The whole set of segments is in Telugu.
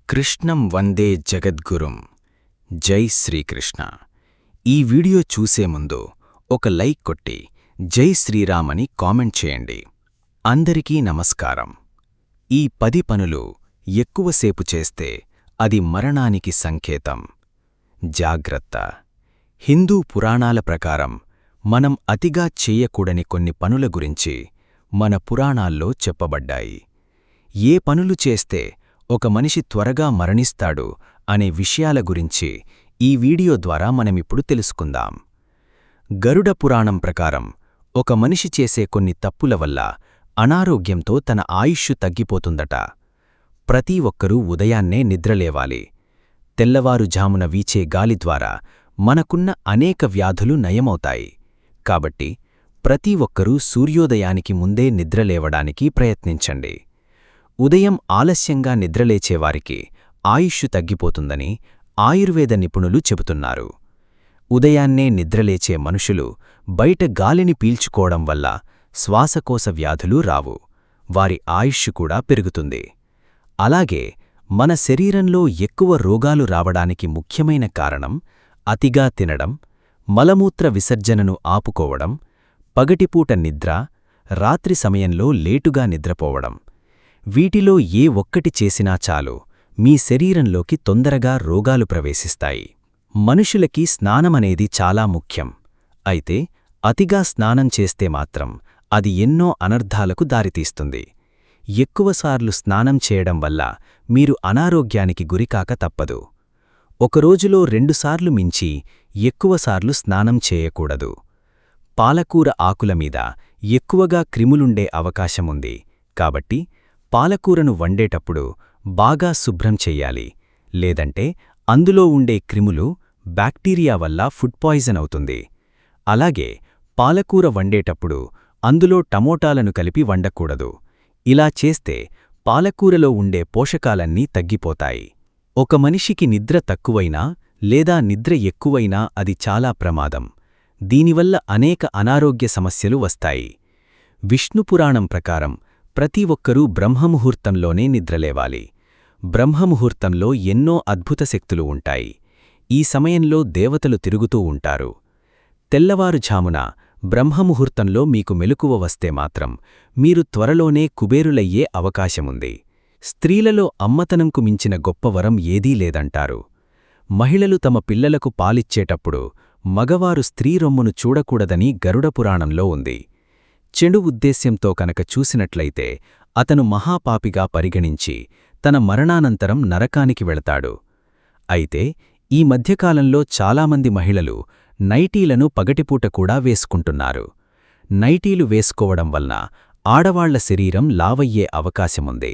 కృష్ణం వందే జగద్గురుం. జై శ్రీకృష్ణ. ఈ వీడియో చూసే ముందు ఒక లైక్ కొట్టి జై శ్రీరామ్ అని కామెంట్ చేయండి. అందరికీ నమస్కారం. ఈ 10 పనులు ఎక్కువసేపు చేస్తే అది మరణానికి సంకేతం. జాగ్రత్త. హిందూ పురాణాల ప్రకారం మనం అతిగా చేయకూడని కొన్ని పనుల గురించి మన పురాణాల్లో చెప్పబడ్డాయి. ఏ పనులు చేస్తే ఒక మనిషి త్వరగా మరణిస్తాడు అనే విషయాల గురించి ఈ వీడియో ద్వారా మనమిప్పుడు తెలుసుకుందాం. గరుడ పురాణం ప్రకారం ఒక మనిషి చేసే కొన్ని తప్పుల వల్ల అనారోగ్యంతో తన ఆయుష్షు తగ్గిపోతుందట. ప్రతి ఒక్కరూ ఉదయాన్నే నిద్రలేవాలి. తెల్లవారుజామున వీచే గాలి ద్వారా మనకున్న అనేక వ్యాధులు నయమవుతాయి. కాబట్టి ప్రతి ఒక్కరూ సూర్యోదయానికి ముందే నిద్రలేవడానికి ప్రయత్నించండి. ఉదయం ఆలస్యంగా నిద్రలేచేవారికి ఆయుష్షు తగ్గిపోతుందని ఆయుర్వేద నిపుణులు చెబుతున్నారు. ఉదయాన్నే నిద్రలేచే మనుషులు బయట గాలిని పీల్చుకోవడం వల్ల శ్వాసకోశ వ్యాధులు రావు. వారి ఆయుష్షు కూడా పెరుగుతుంది. అలాగే మన శరీరంలో ఎక్కువ రోగాలు రావడానికి ముఖ్యమైన కారణం అతిగా తినడం, మలమూత్ర విసర్జనను ఆపుకోవడం, పగటిపూట నిద్ర, రాత్రి సమయంలో లేటుగా నిద్రపోవడం. వీటిలో ఏ ఒక్కటి చేసినా చాలు మీ శరీరంలోకి తొందరగా రోగాలు ప్రవేశిస్తాయి. మనుషులకి స్నానమనేది చాలా ముఖ్యం. అయితే అతిగా స్నానం చేస్తే మాత్రం అది ఎన్నో అనర్థాలకు దారితీస్తుంది. ఎక్కువసార్లు స్నానం చేయడం వల్ల మీరు అనారోగ్యానికి గురికాక తప్పదు. ఒకరోజులో 2 సార్లు మించి ఎక్కువసార్లు స్నానం చేయకూడదు. పాలకూర ఆకుల మీద ఎక్కువగా క్రిములుండే అవకాశముంది. కాబట్టి పాలకూరను వండేటప్పుడు బాగా శుభ్రం చెయ్యాలి. లేదంటే అందులో ఉండే క్రిములు, బ్యాక్టీరియా వల్ల ఫుడ్ పాయిజన్ అవుతుంది. అలాగే పాలకూర వండేటప్పుడు అందులో టమోటాలను కలిపి వండకూడదు. ఇలా చేస్తే పాలకూరలో ఉండే పోషకాలన్నీ తగ్గిపోతాయి. ఒక మనిషికి నిద్ర తక్కువైనా లేదా నిద్ర ఎక్కువైనా అది చాలా ప్రమాదం. దీనివల్ల అనేక అనారోగ్య సమస్యలు వస్తాయి. విష్ణుపురాణం ప్రకారం ప్రతి ఒక్కరూ బ్రహ్మముహూర్తంలోనే నిద్రలేవాలి. బ్రహ్మముహూర్తంలో ఎన్నో అద్భుత శక్తులు ఉంటాయి. ఈ సమయంలో దేవతలు తిరుగుతూ ఉంటారు. తెల్లవారుఝామున బ్రహ్మముహూర్తంలో మీకు మెలకువ వస్తే మాత్రం మీరు త్వరలోనే కుబేరులయ్యే అవకాశముంది. స్త్రీలలో అమ్మతనంకు మించిన గొప్ప వరం ఏదీ లేదంటారు. మహిళలు తమ పిల్లలకు పాలిచ్చేటప్పుడు మగవారు స్త్రీ రొమ్మును చూడకూడదని గరుడపురాణంలో ఉంది. చెడు ఉద్దేశ్యంతో కనుక చూసినట్లయితే అతను మహాపాపిగా పరిగణించి తన మరణానంతరం నరకానికి వెళతాడు. అయితే ఈ మధ్యకాలంలో చాలామంది మహిళలు నైటీలను పగటిపూట కూడా వేసుకుంటున్నారు. నైటీలు వేసుకోవడం వలన ఆడవాళ్ల శరీరం లావయ్యే అవకాశముంది.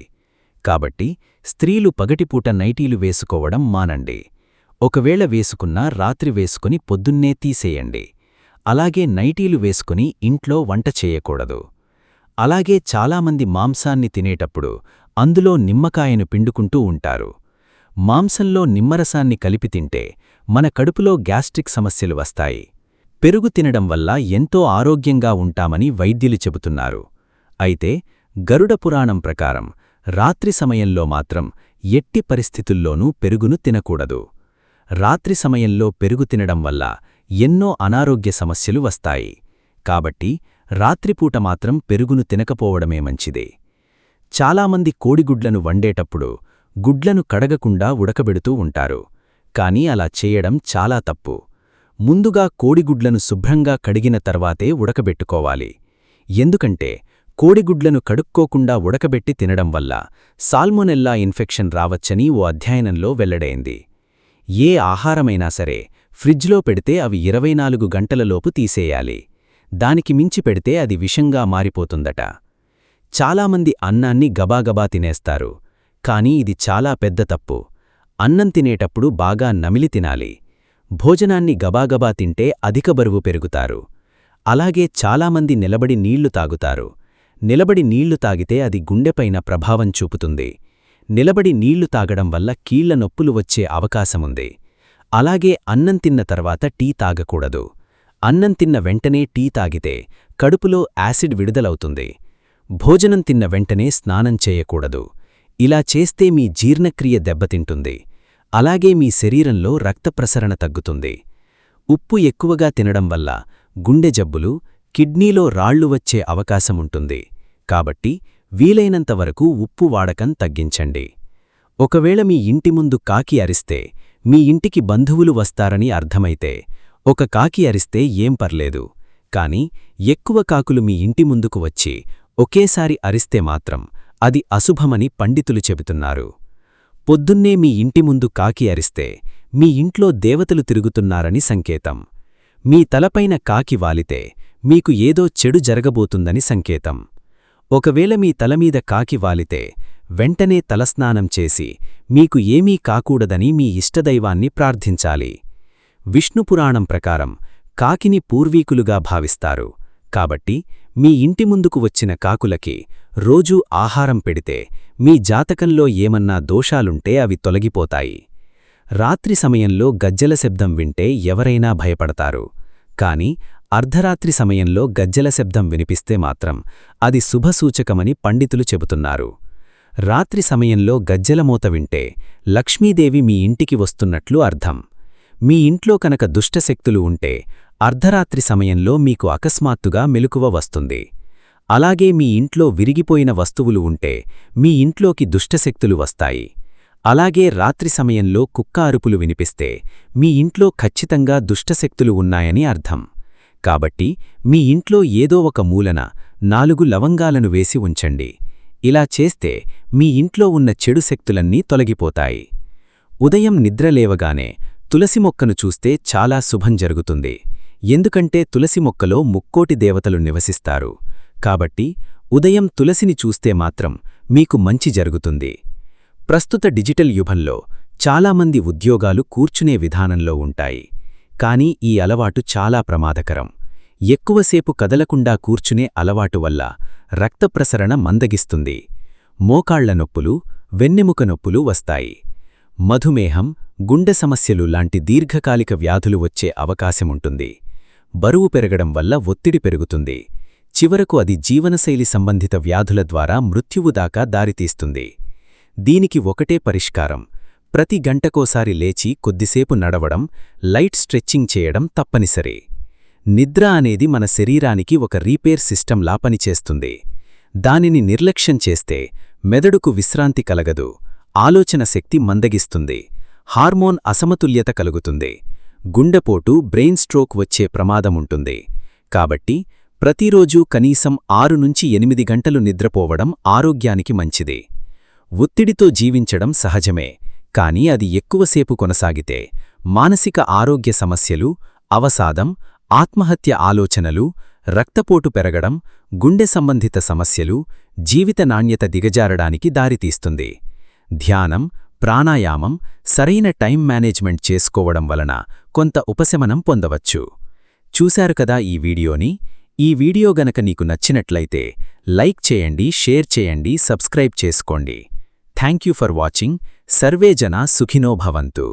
కాబట్టి స్త్రీలు పగటిపూట నైటీలు వేసుకోవడం మానండి. ఒకవేళ వేసుకున్నా రాత్రి వేసుకుని పొద్దున్నే తీసేయండి. అలాగే నైటీలు వేసుకుని ఇంట్లో వంట చేయకూడదు. అలాగే చాలామంది మాంసాన్ని తినేటప్పుడు అందులో నిమ్మకాయను పిండుకుంటూ ఉంటారు. మాంసంలో నిమ్మరసాన్ని కలిపి తింటే మన కడుపులో గ్యాస్ట్రిక్ సమస్యలు వస్తాయి. పెరుగు తినడం వల్ల ఎంతో ఆరోగ్యంగా ఉంటామని వైద్యులు చెబుతున్నారు. అయితే గరుడ పురాణం ప్రకారం రాత్రి సమయంలో మాత్రం ఎట్టి పరిస్థితుల్లోనూ పెరుగును తినకూడదు. రాత్రి సమయంలో పెరుగు తినడం వల్ల ఎన్నో అనారోగ్య సమస్యలు వస్తాయి. కాబట్టి రాత్రిపూట మాత్రం పెరుగును తినకపోవడమే మంచిది. చాలామంది కోడిగుడ్లను వండేటప్పుడు గుడ్లను కడగకుండా ఉడకబెడుతూ ఉంటారు. కానీ అలా చేయడం చాలా తప్పు. ముందుగా కోడిగుడ్లను శుభ్రంగా కడిగిన తర్వాతే ఉడకబెట్టుకోవాలి. ఎందుకంటే కోడిగుడ్లను కడుక్కోకుండా ఉడకబెట్టి తినడం వల్ల సాల్మొనెల్లా ఇన్ఫెక్షన్ రావచ్చని ఓ అధ్యయనంలో వెల్లడైంది. ఏ ఆహారమైనా సరే ఫ్రిడ్జ్లో పెడితే అవి 24 గంటలలోపు తీసేయాలి. దానికి మించి పెడితే అది విషంగా మారిపోతుందట. చాలామంది అన్నాన్ని గబాగబా తినేస్తారు. కానీ ఇది చాలా పెద్ద తప్పు. అన్నం తినేటప్పుడు బాగా నమిలి తినాలి. భోజనాన్ని గబాగబా తింటే అధిక బరువు పెరుగుతారు. అలాగే చాలామంది నిలబడి నీళ్లు తాగుతారు. నిలబడి నీళ్లు తాగితే అది గుండెపైన ప్రభావం చూపుతుంది. నిలబడి నీళ్లు తాగడం వల్ల కీళ్ల నొప్పులు వచ్చే అవకాశముంది. అలాగే అన్నం తిన్న తర్వాత టీ తాగకూడదు. అన్నం తిన్న వెంటనే టీ తాగితే కడుపులో యాసిడ్ విడుదలవుతుంది. భోజనం తిన్న వెంటనే స్నానం చేయకూడదు. ఇలా చేస్తే మీ జీర్ణక్రియ దెబ్బతింటుంది. అలాగే మీ శరీరంలో రక్త ప్రసరణ తగ్గుతుంది. ఉప్పు ఎక్కువగా తినడం వల్ల గుండె జబ్బులు, కిడ్నీలో రాళ్లు వచ్చే అవకాశముంటుంది. కాబట్టి వీలైనంతవరకు ఉప్పు వాడకం తగ్గించండి. ఒకవేళ మీ ఇంటి ముందు కాకి అరిస్తే మీ ఇంటికి బంధువులు వస్తారని అర్థమైతే ఒక కాకి అరిస్తే ఏం పర్లేదు. కాని ఎక్కువ కాకులు మీ ఇంటి ముందుకు వచ్చి ఒకేసారి అరిస్తే మాత్రం అది అశుభమని పండితులు చెబుతున్నారు. పొద్దున్నే మీ ఇంటి ముందు కాకి అరిస్తే మీ ఇంట్లో దేవతలు తిరుగుతున్నారని సంకేతం. మీ తలపైన కాకి వాలితే మీకు ఏదో చెడు జరగబోతుందని సంకేతం. ఒకవేళ మీ తలమీద కాకి వాలితే వెంటనే తలస్నానం చేసి మీకు ఏమీ కాకూడదని మీ ఇష్టదైవాన్ని ప్రార్థించాలి. విష్ణుపురాణం ప్రకారం కాకిని పూర్వీకులుగా భావిస్తారు. కాబట్టి మీ ఇంటి ముందుకు వచ్చిన కాకులకి రోజూ ఆహారం పెడితే మీ జాతకంలో ఏమన్నా దోషాలుంటే అవి తొలగిపోతాయి. రాత్రి సమయంలో గజ్జెల శబ్దం వింటే ఎవరైనా భయపడతారు. కాని అర్ధరాత్రి సమయంలో గజ్జెల శబ్దం వినిపిస్తే మాత్రం అది శుభసూచకమని పండితులు చెబుతున్నారు. రాత్రి సమయంలో గజ్జెల మోత వింటే లక్ష్మీదేవి మీ ఇంటికి వస్తున్నట్లు అర్థం. మీ ఇంట్లో కనుక దుష్టశక్తులు ఉంటే అర్ధరాత్రి సమయంలో మీకు అకస్మాత్తుగా మెలకువ వస్తుంది. అలాగే మీ ఇంట్లో విరిగిపోయిన వస్తువులు ఉంటే మీ ఇంట్లోకి దుష్టశక్తులు వస్తాయి. అలాగే రాత్రి సమయంలో కుక్క అరుపులు వినిపిస్తే మీ ఇంట్లో ఖచ్చితంగా దుష్టశక్తులు ఉన్నాయని అర్థం. కాబట్టి మీ ఇంట్లో ఏదో ఒక మూలన 4 లవంగాలను వేసి ఉంచండి. ఇలా చేస్తే మీ ఇంట్లో ఉన్న చెడు శక్తులన్నీ తొలగిపోతాయి. ఉదయం నిద్రలేవగానే తులసి మొక్కను చూస్తే చాలా శుభం జరుగుతుంది. ఎందుకంటే తులసి మొక్కలో ముక్కోటి దేవతలు నివసిస్తారు. కాబట్టి ఉదయం తులసిని చూస్తే మాత్రం మీకు మంచి జరుగుతుంది. ప్రస్తుత డిజిటల్ యుగంలో చాలామంది ఉద్యోగాలు కూర్చునే విధానంలో ఉంటాయి. కానీ ఈ అలవాటు చాలా ప్రమాదకరం. ఎక్కువసేపు కదలకుండా కూర్చునే అలవాటు వల్ల రక్త ప్రసరణ మందగిస్తుంది. మోకాళ్ల నొప్పులు, వెన్నెముక నొప్పులు వస్తాయి. మధుమేహం, గుండె సమస్యలు లాంటి దీర్ఘకాలిక వ్యాధులు వచ్చే అవకాశముంటుంది. బరువు పెరగడం వల్ల ఒత్తిడి పెరుగుతుంది. చివరకు అది జీవనశైలి సంబంధిత వ్యాధుల ద్వారా మృత్యువు దాకా దారితీస్తుంది. దీనికి ఒకటే పరిష్కారం: ప్రతి గంటకోసారి లేచి కొద్దిసేపు నడవడం, లైట్ స్ట్రెచ్చింగ్ చేయడం తప్పనిసరి. నిద్ర అనేది మన శరీరానికి ఒక రీపేర్ సిస్టంలా పనిచేస్తుంది. దానిని నిర్లక్ష్యం చేస్తే మెదడుకు విశ్రాంతి కలగదు, ఆలోచన శక్తి మందగిస్తుంది, హార్మోన్ అసమతుల్యత కలుగుతుంది, గుండెపోటు, బ్రెయిన్ స్ట్రోక్ వచ్చే ప్రమాదముంటుంది. కాబట్టి ప్రతిరోజూ కనీసం 6 నుంచి 8 గంటలు నిద్రపోవడం ఆరోగ్యానికి మంచిది. ఒత్తిడితో జీవించడం సహజమే, కానీ అది ఎక్కువసేపు కొనసాగితే మానసిక ఆరోగ్య సమస్యలు, అవసాదం, ఆత్మహత్య ఆలోచనలు, రక్తపోటు పెరగడం, గుండె సంబంధిత సమస్యలు, జీవిత నాణ్యత దిగజారడానికి దారితీస్తుంది. ధ్యానం, ప్రాణాయామం, సరైన టైం మేనేజ్మెంట్ చేసుకోవడం వలన కొంత ఉపశమనం పొందవచ్చు. చూశారు కదా ఈ వీడియోని. ఈ వీడియో గనక నీకు నచ్చినట్లయితే లైక్ చేయండి, షేర్ చేయండి, సబ్స్క్రైబ్ చేసుకోండి. Thank you for watching. Survey జనా సుఖినో భవంతు.